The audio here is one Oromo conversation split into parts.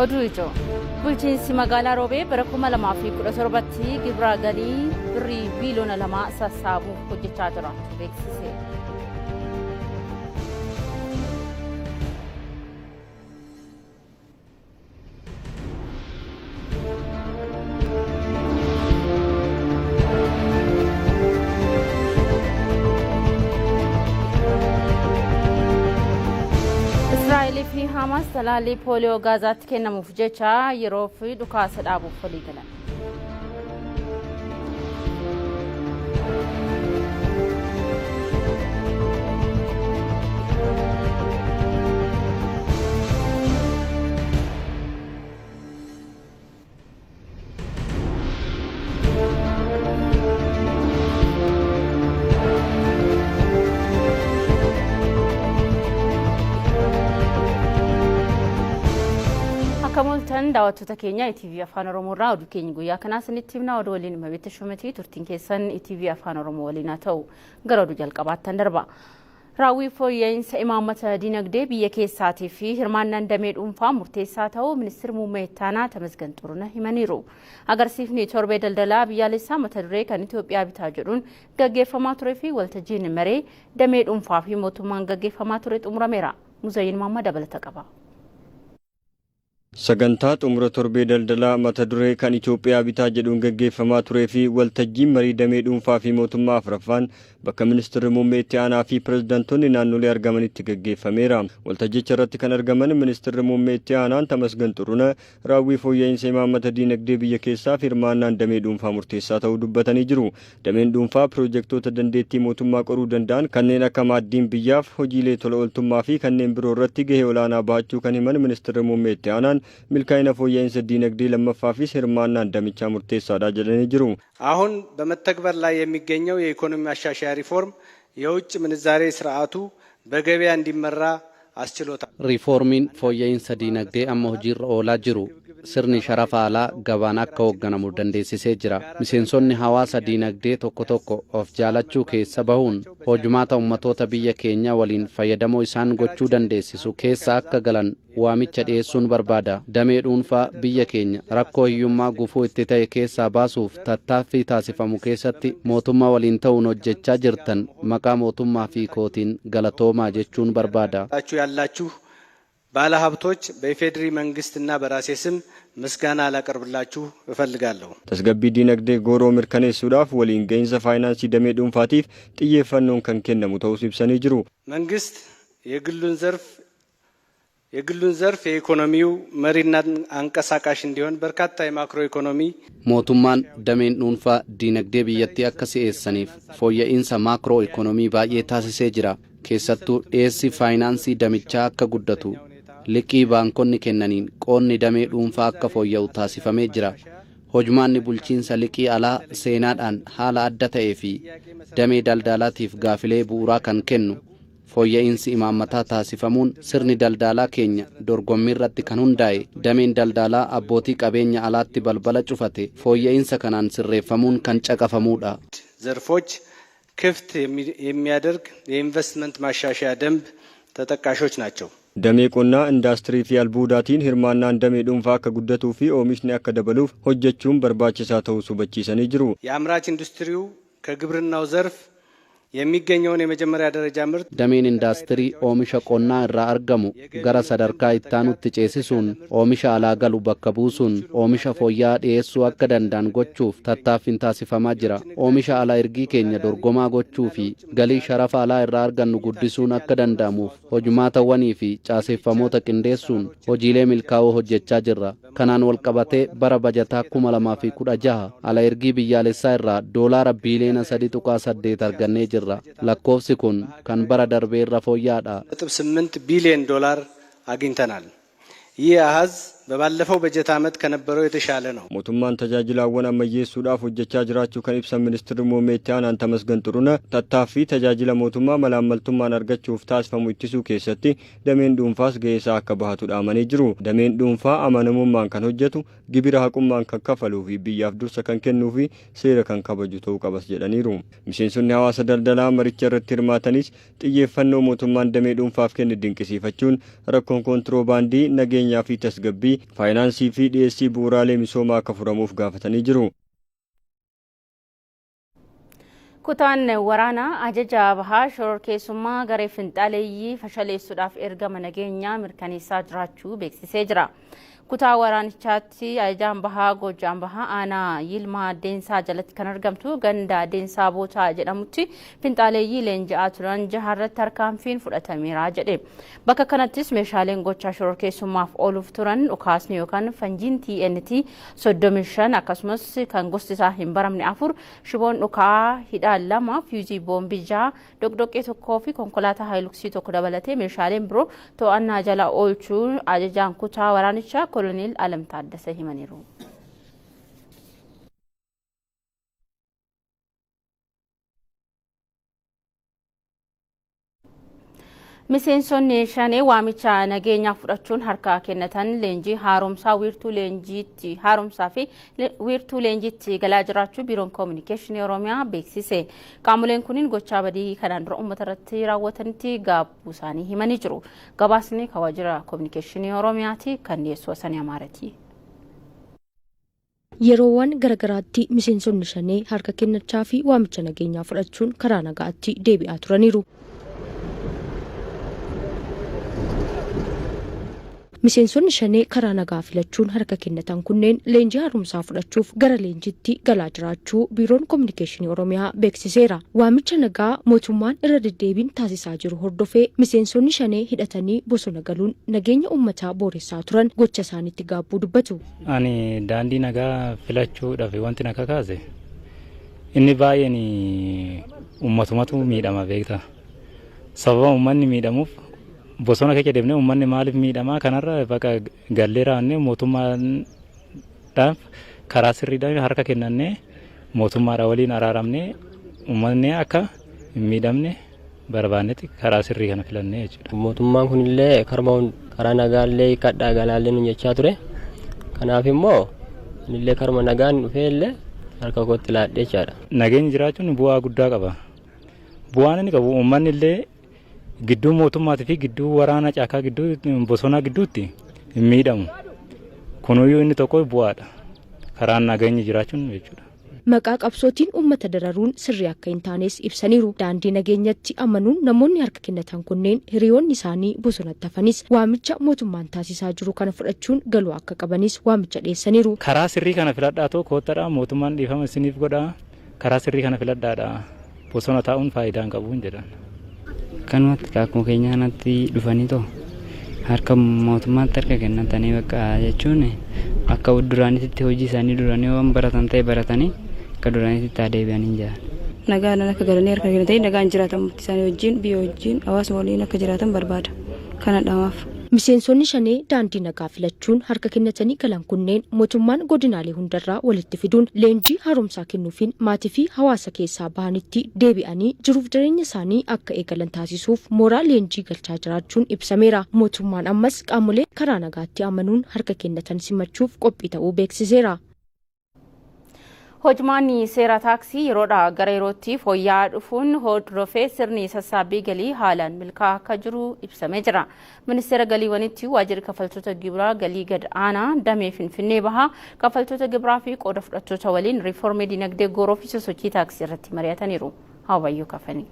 Oduu ijoo bulchiinsi magaalaa Roobee bara 2017tti gibira galii birrii biiliyoona 2 sassaabuuf hojjechaa jira beeksise. Israa'eel fi Hamas talaalii pooliyoo Gaazaatti kennamuuf jecha yeroo fi dhukaasa dhaabuuf walii galan. Kamooltan daawwattoota keenya ETV Afaan Oromoo irraa oduu keenya guyyaa kanaa isinitti himna. Oduu waliin Mabeetta Shumatii turtiin keessan ETV Afaan Oromoo waliin haa ta'u gara oduu jalqabaattan darba. Raawwii fooyya'insa imaammata dinagdee biyya keessaatii fi hirmaannaan damee dhuunfaa murteessaa ta'uu ministeerri muummee itti aanaa Tamasgan Xurunee himaniiru. Agarsiifni torbee daldalaa biyyaalessaa mata duree kan Itoophiyaa bitaa jedhuun gaggeeffamaa turee fi waltajjiin maree damee dhuunfaa fi mootummaan gaggeeffamaa ture xumurameera. Muzayyin Maammaa dabalata qaba. Sagantaa xumura torbee daldalaa mata duree kan Itoophiyaa bitaa jedhuun gaggeeffamaa turee fi waltajjiin marii damee dhuunfaa fi mootummaa afuraffaan bakka ministeerri muummee itti aanaa fi pirezidaantoonni naannolee argamanitti gaggeeffameera. Waltajjicha irratti kan argaman ministeerri muummee itti aanaan Tamasgan Xurunee raawwii fooyya'insa imaammata dinagdee biyya keessaa fi hirmaannaan damee dhuunfaa murteessaa ta'uu dubbatanii jiru. Dameen dhuunfaa piroojeektoota dandeettii mootummaa qoruu danda'an kanneen akka maaddiin biyyaaf hojiilee tola ooltummaa fi kanneen biroo irratti gahee olaanaa bahachuu kan himan ministeerri muummee itti aanaan milkaa'ina fooyya'insa dinagdee lammaffaa fi hirmaannaan damichaa murteessaadha jedhanii jiru. አሁን በመተግበር ላይ የሚገኘው የኢኮኖሚ ማሻሻያ ሪፎርም የውጭ ምንዛሬ ስርዓቱ በገበያ እንዲመራ አስችሎታል። ሪፎርሚን fooyya'insa dinagdee amma hojiirra oolaa jiru sirni sharafa alaa gabaan akka hoogganamu dandeessisee jira. Miseensonni hawaasa dinagdee tokko tokko of jaalachuu keessa bahuun hojmaata ummatoota biyya keenya waliin fayyadamoo isaan gochuu dandeessisu keessa akka galan waamicha dhiyeessuun barbaada. Damee dhuunfaa biyya keenya rakkoo hiyyummaa gufuu itti ta'e keessaa baasuuf tattaaffii taasifamu keessatti mootummaa waliin ta'uun hojjechaa jirtan maqaa mootummaa fi kootiin galatoomaa jechuun barbaada. ያላችሁ ባለ ሀብቶች በኢፌድሪ መንግስትና በራሴ ስም ምስጋና ላቀርብላችሁ እፈልጋለሁ። tasgabbii dinagdee gooroo mirkaneessuudhaaf waliin gahinsa faayinaansii damee dhuunfaatiif xiyyeeffannoon kan kennamu ta'uu ibsanii jiru. መንግስት የግሉን ዘርፍ የኢኮኖሚው መሪና አንቀሳቃሽ እንዲሆን በርካታ የማክሮ ኢኮኖሚ mootummaan dameen dhuunfaa dinagdee biyyattii akka si'eessaniif fooyya'insa maakroo ikonomii baay'ee taasisee jira. Keessattuu dhiyeessi faayinaansii damichaa akka guddatu liqii baankonni kennaniin qoonni damee dhuunfaa akka fooyya'u taasifamee jira. Hojmaanni bulchiinsa liqii alaa seenaadhaan haala adda ta'ee fi damee daldalaatiif gaafilee bu'uuraa kan kennu fooyya'insi imaammataa taasifamuun sirni daldalaa keenya dorgommii irratti kan hundaa'e dameen daldalaa abbootii qabeenya alaatti balbala cufate fooyya'insa kanaan sirreeffamuun kan caqafamuudha. ዘርፎች ክፍት የሚያደርግ የኢንቨስትመንት ማሻሻያ ደንብ ተጠቃሾች ናቸው። damee qonnaa indaastirii fi albuudaatiin hirmaannaan damee dhuunfaa akka guddatuu fi oomishni akka dabaluuf hojjechuun barbaachisaa ta'uu hubachiisanii jiru. የአምራች ኢንዱስትሪው ከግብርናው ዘርፍ የሚገኘውን የመጀመሪያ ደረጃ ምርት dameen indaastirii oomisha qonnaa irraa argamu gara sadarkaa ittaanutti ceesisuun oomisha alaa galu bakka buusuun oomisha fooyya'aa dhiyeessuu akka danda'an gochuuf tattaaffiin taasifamaa jira. Oomisha alaa ergii keenya dorgomaa gochuu fi galii sharafa alaa irraa argannu guddisuun akka danda'amuuf hojmaatawwanii fi caaseeffamoota qindeessuun hojiilee milkaa'oo hojjechaa jirra. Kanaan walqabatee bara bajataa 2016 ala ergii biyyaalessaa irraa doolaara biiliyoona 3.8 argannee jirra. lakkoofsi kun kan bara darbee irra fooyya'aadha. 8 ቢሊዮን ዶላር አግኝተናል። ይህ አሃዝ በባለፈው በጀት ዓመት ከነበረው የተሻለ ነው። mootummaan tajaajilaawwan ammayyeessuudhaaf hojjechaa jiraachuu kan ibsan ministeerri muummee itti aanaan Tamasgan Xurunee tattaaffii tajaajila mootummaa malaammaltummaan argachuuf taasifamu ittisuu keessatti dameen dhuunfaas ga'eesaa akka bahatu dhaamanii jiru. Dameen dhuunfaa amanamummaan kan hojjetu gibira haqummaan kan kafaluu fi biyyaaf dursa kan kennuu fi seera kan kabaju ta'uu qabas jedhaniiru. Miseensonni hawaasa daldalaa maricha irratti hirmaatanis xiyyeeffannoo mootummaan damee dhuunfaaf kenne dinqisiifachuun rakkoon kontiroobaandii nageenyaa fi tasgabbii faayinaansii fi dhiyeessii bu'uuraalee misoomaa akka furamuuf gaafatanii jiru. Kutaan waraanaa ajaja bahaa shororkeessummaa garee finxaaleeyyii fashaleessuudhaaf ergama nageenyaa mirkaneessaa jiraachuu beeksisee jira. Kutaa waraanichaatti ajajaan bahaa Goojaan bahaa aanaa Yilmaa Deensaa jalatti kan argamtu ganda Deensaa Bootaa jedhamutti finxaaleeyyii leenji'aa turan jaharratti tarkaanfiin fudhatameera jedhe. Bakka kanattis meeshaaleen gochaa shororkeessummaaf ooluuf turan dhukaasni yookaan fanjiin TNT 35 akkasumas kan gosti isaa hin baramne 4 shiboon dhukaa hidhaan 2 fiuzii boombii 6 doqdoqqee tokkoo fi konkolaataa haayiluksii tokko dabalatee meeshaaleen biroo to'annaa jala oolchuun ajajaan kutaa waraanichaa Kolonel Alam Taaddasee himaniiru. Miseensonni shanee waamicha nageenyaa fudhachuun harka kennatan leenjii haaromsaa wiirtuu leenjiitti galaa jiraachuu biiroon koominikeeshinii Oromiyaa beeksise. Qaamoleen kunniin gochaa badii kanaan dura uummata irratti raawwatanitti gaabbuu isaanii himanii jiru. Gabaasni waajjira koominikeeshinii Oromiyaati kan dhiyeessu Sanii Amaaraati. Yeroowwan garagaraatti miseensonni shanee harka kennachaa fi waamicha nageenyaa fudhachuun karaa nagaatti deebi'aa turaniiru. Miseensonni shanee karaa nagaa filachuun harka kennatan kunneen leenjii haaromsaa fudhachuuf gara leenjiitti galaa jiraachuu biiroon koominikeeshinii Oromiyaa beeksiseera. Waamicha nagaa mootummaan irra deddeebiin taasisaa jiru hordofee miseensonni shanee hidhatanii bosona galuun nageenya uummataa booressaa turan gocha isaaniitti gaabbuu dubbatu. Ani daandii nagaa filachuudhaaf wanti na kakaase inni baay'een uummatumatu miidhama beekta. Sababa uummanni miidhamuuf bosona keessa deemnee uummanni maaliif miidhamaa kanarra bakka galleeraanne mootummaadhaaf karaa sirriidhaan harka kennannee mootummaadha waliin araaramnee uummanni akka hin miidhamne barbaannetti karaa sirrii kana filannee jechuudha. Mootummaan kunillee karaa nagaallee kadhaa galaallee nu jechaa ture. Kanaaf immoo anillee karma nagaan dhufeellee harka kootti laadhee jechaadha. Nageenyi jiraachuun bu'aa guddaa qaba. Bu'aan inni qabu uummanni illee gidduu mootummaatii fi gidduu waraana caakaa gidduu bosona gidduutti hin miidhamu. Kunuyyuu inni tokko bu'aadha. Karaan nageenyi jiraachuun jechuudha. Maqaa qabsootiin uummata dararuun sirrii akka hin taanes ibsaniiru. Daandii nageenyatti amanuun namoonni harka kennatan kunneen hiriyoonni isaanii bosonatti hafanis waamicha mootummaan taasisaa jiru kana fudhachuun galuu akka qabanis waamicha dhiyeessaniiru. Karaa sirrii kana filadhaa koottadha mootummaan dhiifama isiniif godhaa. Karaa sirrii kana filadhaadha. Bosona taa'uun faayidaa hin qabu jedhan. Kanumatti akkuma keenya kanatti dhufanii too harka mootummaatti harka kennatanii bakka jechuun akka duraanitti hojii isaanii duranii waan baratan ta'e baratanii akka duraanitti adeebi'anii jiran. Nagaan akka galanii harka kennatanii nagaan jiraatan isaanii wajjin biyya wajjin hawaasa waliin akka jiraatan barbaada. Kana dhamaaf. Miseensonni shanee daandii nagaa filachuun harka kennatanii galan kunneen mootummaan godinaalee hundarraa walitti fiduun leenjii haaromsaa kennuufiin maatii fi hawaasa keessaa bahanitti deebi'anii jiruuf jireenya isaanii akka eegalan taasisuuf mooraa leenjii galchaa jiraachuun ibsameera. Mootummaan ammas qaamolee karaa nagaatti amanuun harka kennatan simachuuf qophii ta'uu beeksiseera. Hojmaanni seera taaksii yeroodhaa gara yerootti fooyya'aa dhufuun hordofee sirni sassaabbii galii haalaan milkaa'aa akka jiru ibsamee jira. Ministeera galiiwwanitti waajjirri kaffaltoota gibiraa galii gad aanaa damee Finfinnee bahaa kaffaltoota gibiraa fi qooda fudhattoota waliin riiformii dinagdee gooroo fi sosochii taaksii irratti mari'ataniiru. Hawwayyoo kafanii.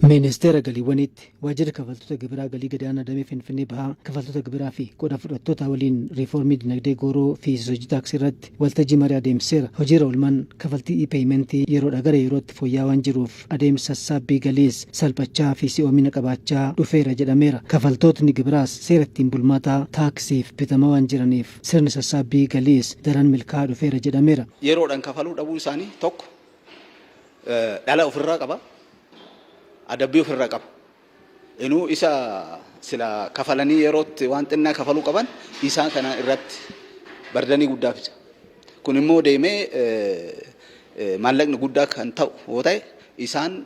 Ministeera galiiwwanitti waajjirri kaffaltoota gibiraa galii gad aanaa damee Finfinnee bahaa kaffaltoota gibiraa fi qooda fudhattoota waliin riiformii dinagdee gooroo fi sosochii taaksii irratti waltajjii marii adeemsiseera. Hojiirra oolmaan kaffaltii e-peeyimentii yeroodhaa gara yerootti fooyya'aa waan jiruuf adeemsa sassaabbii galiis salphachaa fi si'oomina qabaachaa dhufeera jedhameera. Kaffaltootni gibiraas seera ittiin bulmaataa taaksiif bitamaa waan jiraniif sirni sassaabbii galiis daran milkaa'aa dhufeera jedhameera. Yeroodhaan kafaluu dhabuu isaanii tokko dhala ofirraa qaba. Adabbii ofirraa qaba. Inuu isa sila kafalanii yerootti waan xinnaa kafaluu qaban isaan kana irratti bardanii guddaa fida. Kun immoo deemee maallaqni guddaa kan ta'u yoo ta'e isaan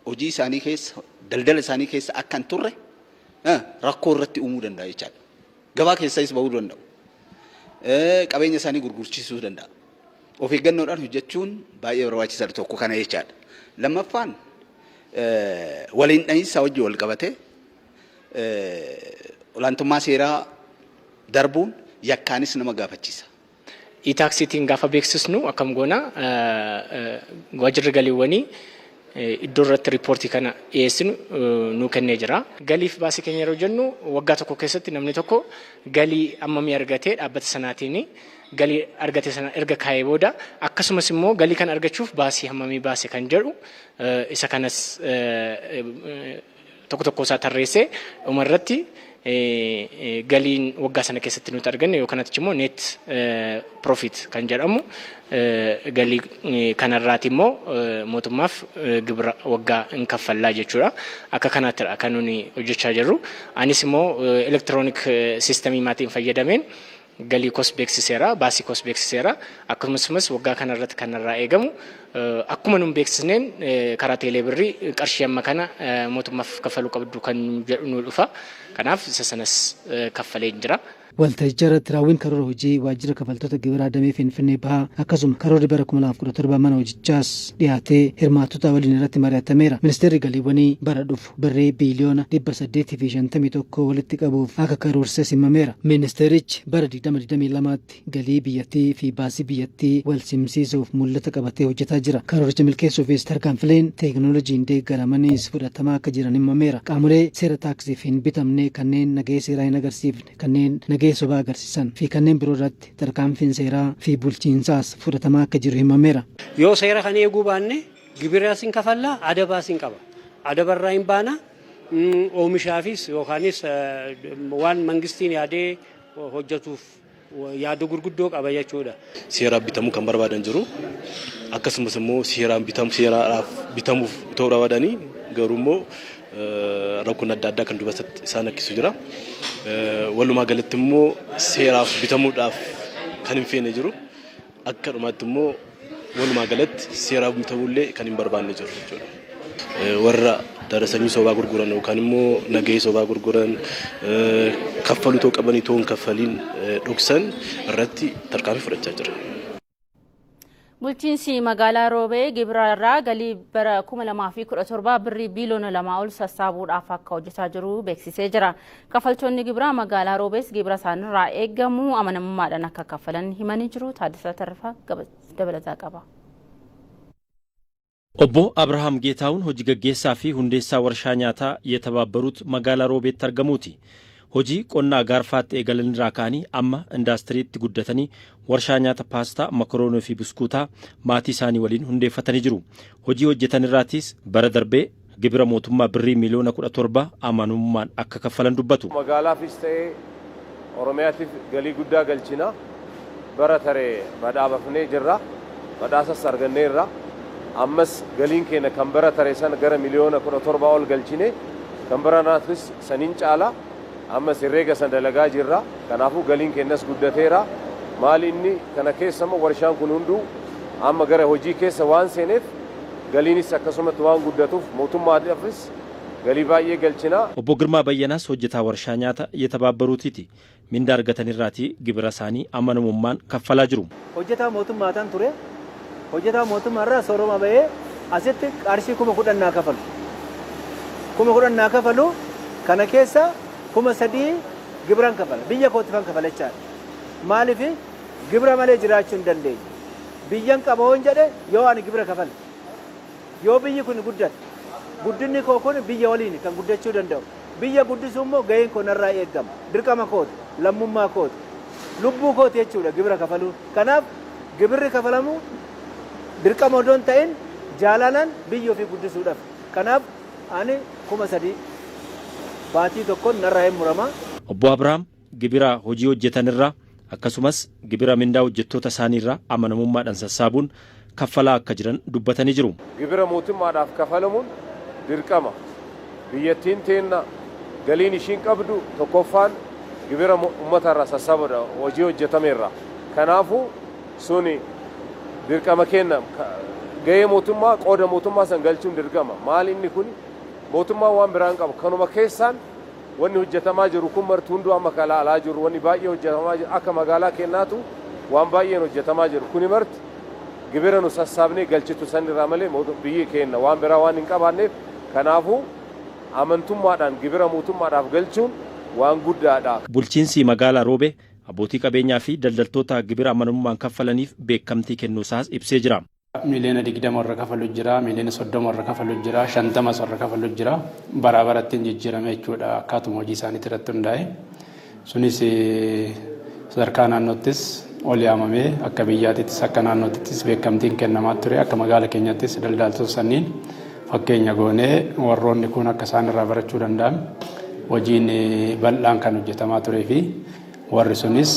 hojii isaanii keessa daldala isaanii keessa akka hin turre rakkoo irratti uumuu danda'a jechaadha. Gabaa keessas bahuu danda'u. Qabeenya isaanii gurgurchiisuu danda'a. Of eeggannoodhaan hojjechuun baay'ee barbaachisaadha tokko kana jechaadha. Lammaffaan waliin dhahinsa hojii wal qabate olaantummaa seeraa darbuun yakkaanis nama gaafachiisa. E-taaksiitiin gaafa beeksisnu akkam goona waajjirri galiiwwanii iddoo irratti riippoortii kana dhiyeessinu nu kennee jira. Galiif baasii keenya yeroo jennu waggaa tokko keessatti namni tokko galii ammamii argatee dhaabbata sanaatiin galii argate sana erga kaa'ee booda akkasumas immoo galii kan argachuuf baasii hammamii baase kan jedhu isa kanas tokko tokko isaa tarreessee umarratti galiin waggaa sana keessatti nuti arganne yookaan immoo net profit kan jedhamu galii kanarraati immoo mootummaaf gibira waggaa hin kaffallaa jechuudha. Akka kanattidha kan nuni hojjechaa jirru. Anis immoo elektiroonik siistemii maatiin fayyadameen galii kos beeksiseera, baasii kos beeksiseera. Akkasumas waggaa kanarratti kanarraa eegamu akkuma nun beeksisneen karaa teelee birrii qarshii amma kana mootummaaf kaffaluu qabdu kan jedhu nu dhufa. Kanaaf isa sanas kaffalee jira. Waltajjii irratti raawwiin karoora hojii waajjira kaffaltoota gibiraa damee Finfinnee bahaa akkasuma karoorri bara 2017 mana hojichaas dhiyaatee hirmaattota waliin irratti mari'atameera. Ministeerri galiiwwanii bara dhufu birrii biiliyoona 851 walitti qabuuf akka karoorse himameera. Ministeerichi bara 2022tti galii biyyattii fi baasii biyyattii wal simsiisuuf mul'ata qabatee hojjetaa jira. Karooricha milkeessuufis tarkaanfileen teekinooloojiin deeggaramaniis fudhatamaa akka jiran himameera. Qaamolee seera taaksiif hin bitamne kanneen nagahee seeraa hin agarsiifne kanneen nagahee sobaa agarsiisan fi kanneen biroo irratti tarkaanfiin seeraa fi bulchiinsaas fudhatamaa akka jiru himameera. Yoo seera kan eeguu baanne gibiraas hin kafallaa adabaas hin qaba. Adabarraa hin baana oomishaafis yookaanis waan mangistiin yaadee hojjetuuf yaada gurguddoo qaba jechuudha. Seeraan bitamuu kan barbaadan jiru. Akkasumas immoo seeraadhaaf bitamuuf ta'uu barbaadanii garuu immoo rakkoon adda addaa kan duubatti isaan rakkisu jira. Walumaa galatti immoo seeraaf bitamuudhaaf kan hin feene jiru. Akka dhumaatti immoo walumaa galatti seeraaf bitamuullee kan hin barbaanne jiru jechuudha. Warra darasanii sobaa gurguran yookaan immoo nagahee sobaa gurguran kaffaluu ta'uu qabanii ta'uu hin kaffaliin dhoksan irratti tarkaanfii fudhachaa jira. Bulchiinsi magaalaa Roobee gibira irraa galii bara 2017 birrii biiliyoona 2 ol sassaabuudhaaf akka hojjetaa jiru beeksisee jira. Kaffaltoonni gibiraa magaalaa Roobees gibira isaanirraa eegamu amanamummaadhaan akka kaffalan himanii jiru. Taaddasaa Tarrafaa dabalataa qaba. Obbo Abrahaam Geetaawun hojii gaggeessaa fi hundeessaa warshaa nyaataa የተባበሩት magaalaa Roobeetti argamuuti. Hojii qonnaa gaarfaatti eegalanirraa ka'anii amma indaastiriitti guddatanii warshaa nyaata paastaa, makaroonii fi buskuutaa maatii isaanii waliin hundeeffatanii jiru. Hojii hojjetanirraatiis bara darbee gibira mootummaa birrii miiliyoona 17 amanamummaan akka kaffalan dubbatu. Magaalaafis ta'ee Oromiyaatiif galii guddaa galchina. Bara taree badhaafamnee jirra. Badhaasas arganneerra. Ammas galiin keenya kan bara taree sana gara miiliyoona 17 ol galchine. Kan baranaafis saniin caala. Amma herreega san dalagaa jirra. Kanaafuu galiin keenyas guddateera. Maali inni kana keessa warshaan kun hunduu amma gara hojii keessa waan seeneef galiinis akkasumatti waan guddatuuf mootummaadhaafis galii baay'ee galchina. Obbo Girmaa Bayyanaas hojjetaa warshaa nyaata የተባበሩቲiti. Mindaa argatanirraatii gibira isaanii amanamummaan kaffalaa jiru. Hojjetaa mootummaataan ture. Hojjetaa mootummaarraa sooroma bahee asitti qarshii 10,000 naa kafalu. 10,000 naa kafalu kana keessa 3,000 gibiraan kafala. Biyya kootifan kafalachaa. Maaliif gibira malee jiraachuu hin dandeenye. Biyyan qaba hoon jedhe yoo ani gibira kafale. Yoo biyyi kun guddate guddinni koo kun biyya waliin kan guddachuu danda'u. Biyya guddisuu immoo gaheen koo narraa eegama. Dirqama kooti, lammummaa kooti, lubbuu kooti jechuudha gibira kafaluu. Kanaaf gibirri kafalamu dirqama odoo hin ta'in jaalalaan biyya ofii guddisuudhaaf. Kanaaf ani 3,000 baatii tokkoon narraa hin murama. Obbo Abrahaam gibira hojii hojjetanirraa akkasumas gibira mindaa hojjettoota isaaniirraa amanamummaadhaan sassaabuun kaffalaa akka jiran dubbatanii jiru. Gibira mootummaadhaaf kafalamuun dirqama. Biyyattiin teenna galiin ishiin qabdu tokkoffaan gibira uummatarraa sassaabuudha hojii hojjetameerra. Kanaafuu suni dirqama kenna. Gahee mootummaa qooda mootummaa san galchuun dirqama. Maali inni kun mootummaan waan biraan qabu kanuma keessaan wanni hojjetamaa jiru kun marti hunduu amma kalaalaa jiru wanni baay'ee hojjetamaa jiru akka magaalaa kennaatu waan baay'een hojjetamaa jiru kuni marti gibira nu sassaabnee galchitu san irraa malee biyyi keenya waan biraa waan hin qabaanneef kanaafuu amantummaadhaan gibira mootummaadhaaf galchuun waan guddaadha. Bulchiinsi magaalaa Roobee abbootii qabeenyaa fi daldaltoota gibira amanamummaan kaffalaniif beekamtii kennuusaas ibsee jira. Miliyoona 20 warra kafalu jira, miliyoona 30 warra kafalu jira, 50 warra kafalu jira. Bara barattiin jijjiirame jechuudha akkaatuma hojii isaaniitti irratti hundaa'e. Sunis sadarkaa naannoottis ol yaamamee akka biyyaattis akka naannoottis beekamtiin kennamaa ture. Akka magaala keenyattis daldaltoota sanniin fakkeenya goonee warroonni kun akka isaan irraa barachuu danda'an hojiin bal'aan kan hojjetamaa turee fi warri sunis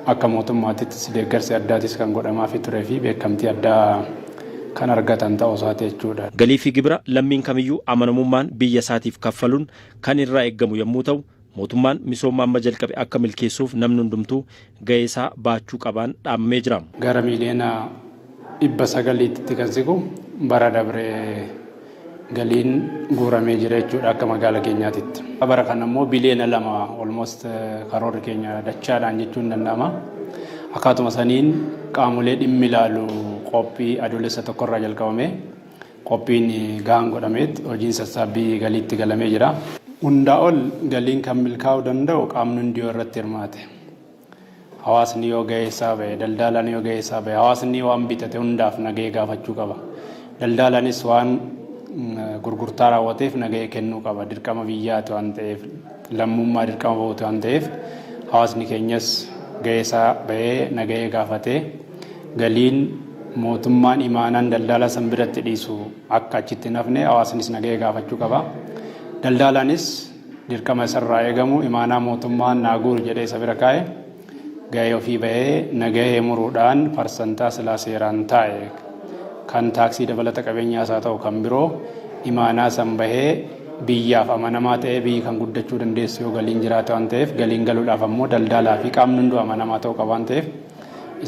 akka mootummaattis deeggarsi addaatis kan godhamaa fi turee fi beekamtii addaa kan argatan ta'uu isaati jechuudha. Galii fi gibira lammiin kamiyyuu amanamummaan biyya isaatiif kaffaluun kan irraa eeggamu yommuu ta'u mootummaan misooma amma jalqabe akka milkeessuuf namni hundumtuu gahee isaa baachuu qabaan dhaamamee jira. Gara miliyoona 900tti kan siqu bara dabree galiin guuramee jira jechuudha akka magaala keenyaatitti. Bara kana immoo biliyoona 2 almost karoorri keenya dachaadhaan jechuun danda'ama. Akkaatuma saniin qaamolee dhimmi ilaalu qophii adoolessa tokkorraa jalqabame qophiin gahaan godhameet hojiin sassaabbii galiitti galamee jira. Hundaa ol galiin kan milkaa'uu danda'u qaamni hundi yoo irratti hirmaate. Hawaasni yoo gahee isaa bahe, daldalaan yoo gahee isaa bahe, hawaasni waan bitate hundaaf nagahee gaafachuu qaba. Daldalaanis waan gurgurtaa raawwateef nagahee kennuu qaba. Dirqama biyyaati waan ta'eef, lammummaa dirqama bahuuti waan ta'eef hawaasni keenyas gahee isaa bahee nagahee gaafatee galiin mootummaan imaanaan daldala san biratti dhiisu akka achitti nafne hawaasnis nagahee gaafachuu qaba. Daldalaanis dirqama isarraa eegamu imaanaa mootummaan naaguur jedhee isa bira kaa'e gahee ofii bahee nagahee muruudhaan parsantaa silaa seeraan taa'e kan taaksii dabalata qabeenyaas haa ta'u kan biroo imaanaa san bahee biyyaaf amanamaa ta'ee biyyi kan guddachuu dandeessu yoo galiin jiraate waan ta'eef galiin galuudhaaf ammoo daldalaa fi qaamni hunduu amanamaa ta'uu qaba waan ta'eef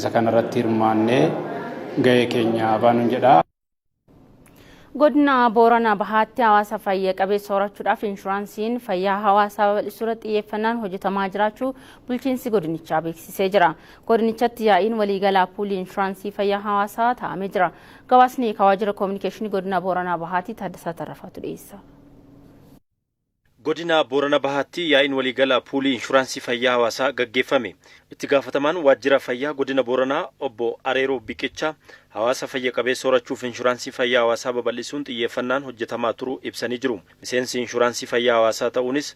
isa kanarratti hirmaannee gahee keenya baanuun jedha. Godina Booranaa Bahaatti hawaasa fayyaa qabeessa horachuudhaaf inshuraansiin fayyaa hawaasaa babal'isuu irratti xiyyeeffannaan hojjetamaa jiraachuu bulchiinsi godinichaa beeksisee jira. Godinichatti yaa'iin waliigalaa puulii inshuraansii fayyaa hawaasaa taa'amee jira. Gabaasni waajjira koominikeeshinii godina Booranaa Bahaatti Taaddasaa Tarrafaatu dhiyeessa. Godina Booranaa Bahaatti yaa'iin waliigalaa puulii inshuraansii fayyaa hawaasaa gaggeeffame. Itti gaafatamaan waajjira fayyaa godina Booranaa obbo Areeroo Biqichaa hawaasa fayyaa qabeessa horachuuf inshuraansii fayyaa hawaasaa babal'isuun xiyyeeffannaan hojjetamaa turu ibsanii jiru. Miseensi inshuraansii fayyaa hawaasaa ta'uunis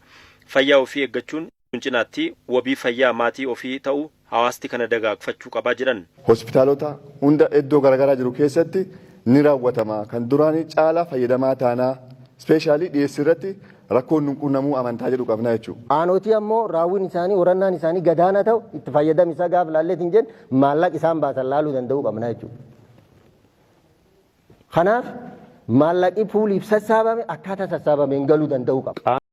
fayyaa ofii eeggachuun cinaatti wabii fayyaa maatii ofii ta'uu hawaasti kana dagaagfachuu qabaa jedhan. Hospitaalota hunda iddoo garaagaraa jiru keessatti ni raawwatama. Kan duraanii caalaa fayyadamaa taanaa ispeeshaalii dhiyeessii irratti rakkoon nuqunnamuu amantaa jedhu qabna jechuudha. Aanootii ammoo raawwiin isaanii horannaan isaanii gadaana ta'u itti fayyadam isaa gaaf laalleetiin jennu maallaqa isaan baasan laaluu danda'uu qabna jechuudha. Kanaaf maallaqi puuliif sassaabame akkaataa sassaabameen galuu danda'uu qaba.